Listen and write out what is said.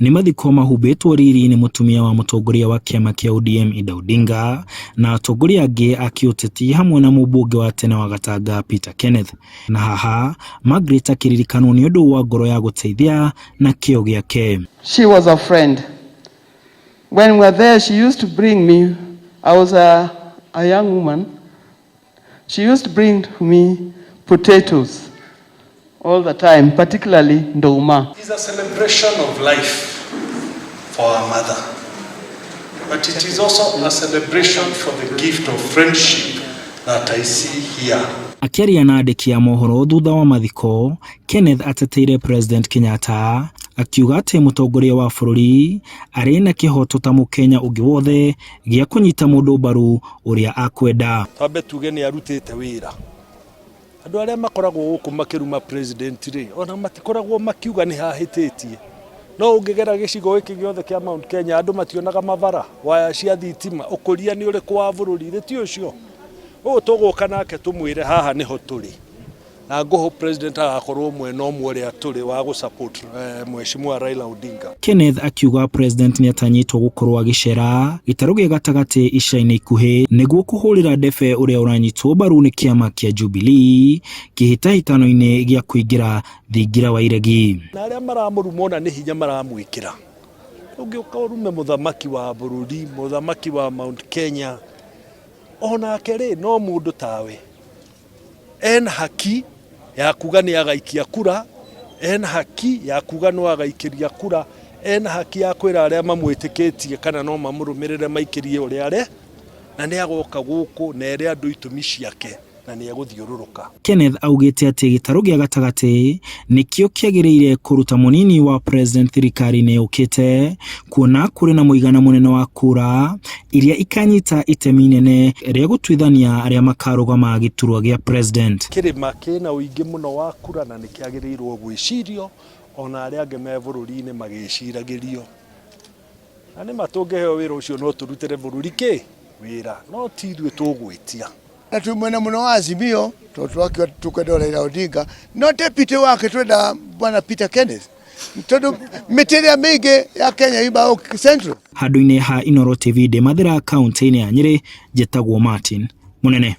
Ni mathiko mahubĩtwo riri ni mũtumia wa mũtongoria wa kĩama kĩa ODM Ida Odinga na atongoria angĩ a kĩũteti hamwe na mũmbunge wa tene wa Gatanga Peter Kenneth. Na haha Margaret akĩririkanwo nĩ ũndũ wa ngoro ya gũteithia na kĩyo gĩake. She was a friend. When we were there, she used to bring me, I was a young woman, she used to bring to me potatoes all the time, particularly ndoma. It's a celebration of life for our mother, but it is also a celebration for the gift of friendship that I see here. Akiaria na andĩki a mohoro thutha wa mathiko, Kenneth ateteire President Kenyatta akiuga atĩ mũtongoria wa bũrũri arĩ na kĩhoto ta mũkenya ũngĩ wothe gĩa kũnyita mũndũ mbaru ũrĩa akwenda. Twambe tuge nĩ arutĩte wĩra. Andũ arĩa makoragwo gũkũ makĩruma president rĩ, ona matikoragwo makiuga nĩ hahĩtĩtie. No ũngĩgera gĩcigo gĩkĩ gĩothe kĩa Mount Kenya andũ mationaga mabara, waya cia thitima, ũkũria nĩ ũrĩkũ wa bũrũri rĩ ti ũcio. Ũũ tũgũka nake tũmwĩre haha nĩho tũrĩ. Na ngoho president agakorwo mwena ũmwe ũrĩa tũrĩ wa gũsupport Mheshimiwa Raila Odinga. Kenneth akiuga president nĩ atanyĩtwo gũkorwo agĩcera gĩtarũ gĩa gatagatĩ ica-inĩ ikuhĩ nĩguo kũhũrĩra ndebe ũrĩa ũranyitwo mbaru nĩ kĩama kĩa Jubilee kĩhĩtahĩtano-inĩ gĩa kũingĩra thingira wa iregi. Na arĩa maramũruma nĩ hinya maramwĩkĩra. Ũngĩũka ũrume mũthamaki wa bũrũri, mũthamaki wa Mount Kenya, onake rĩ no mũndũ tawe. En haki ya kuga nĩ agaikia kura, en haki ya kuga no agaikĩria kura, en haki ya kwĩra arĩa mamwĩtĩkĩtie kana no mamũrũmĩrĩre maikĩrie ũrĩa arĩ, na nĩ agoka gũkũ na erĩ andũ itũmi ciake na nĩ agũthiũrũrũka. Kenneth augĩte atĩ gĩtarũ gĩa gatagatĩ nĩkĩo kĩagĩrĩire kũruta mũnini wa president thirikari-inĩ yũkĩte, kuona kũrĩ na mũigana mũnene wa kura iria ikanyita itemi inene rĩa gũtuithania arĩa makarũgama gĩturwa gĩa president. Kĩrĩma kĩna ũingĩ mũno wa kura na nĩkĩagĩrĩirwo gwĩcirio ona arĩa angĩ me bũrũri-inĩ magĩciragĩrio. Na nĩ matũngĩheo wĩra ũcio no tũrutĩre bũrũri kĩ wĩra no ti ithuĩ tũgwĩtia. Na tumwena muno wa Azimio twatwaki tukwenda Raila Odinga no deputy wake twenda bwana Peter Kenneth tondu mĩtĩrĩa mĩingĩ ya Kenya iba Central. Handũ-inĩ ha Inoro TV de Mathira kaunti-inĩ ya Nyeri, njĩtagwo Martin Mũnene.